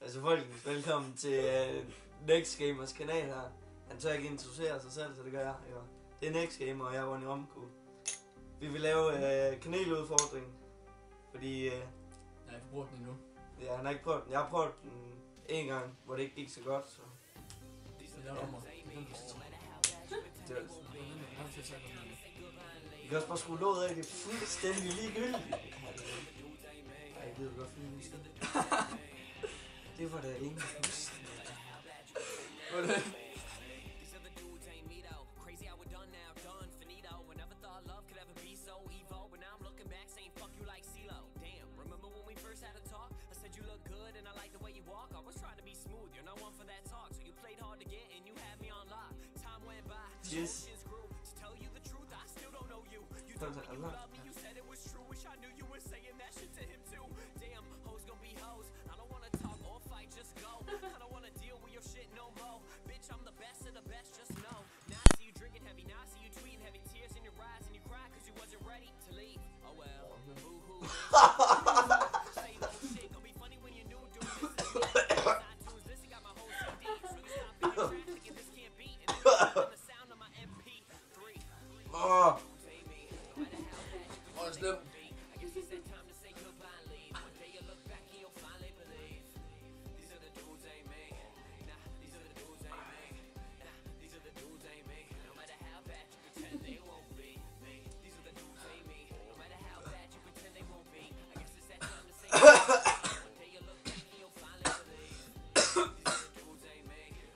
Altså folkens, velkommen til Next Gamers kanal her. Han tør ikke introducere sig selv, så det gør jeg. Jo. Det er Next Gamer, og jeg er Ronny Romko. Vi vil lave kaneludfordring, fordi... jeg har ikke brugt den endnu. Ja, han har ikke prøvet den. Jeg har prøvet den en gang, hvor det ikke gik så godt, så... Det er nummer. Det var vi kan også bare skrue låget af, det er fuldstændig ligegyldigt. Ej, jeg gider godt finde musik. Det var da ingen musik. Hvad er det? Yes.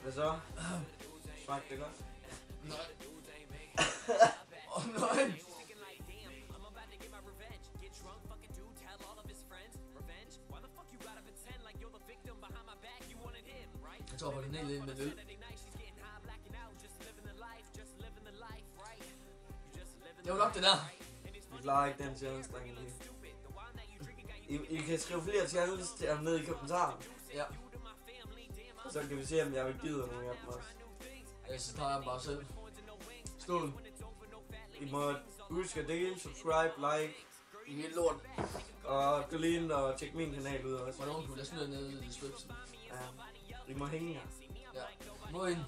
Hvad så? Smagte det godt? Nej. Nej. Jeg tror på den helt ind med øl. Jeg vil nok det der. Vi klarer ikke den challenge, drenge. I kan skrive flere challenges til ham ned i kommentaren. Ja. Så kan vi se, om jeg vil give nogle af dem også. Ellers så tager jeg dem bare selv. Skål. I må huske at dele, subscribe, like. I vil lort. Og gå lige ind og tjek min kanal ud også. Hvornår kunne jeg smide ned i description? Ja, I må hænge her. Ja. Må ind.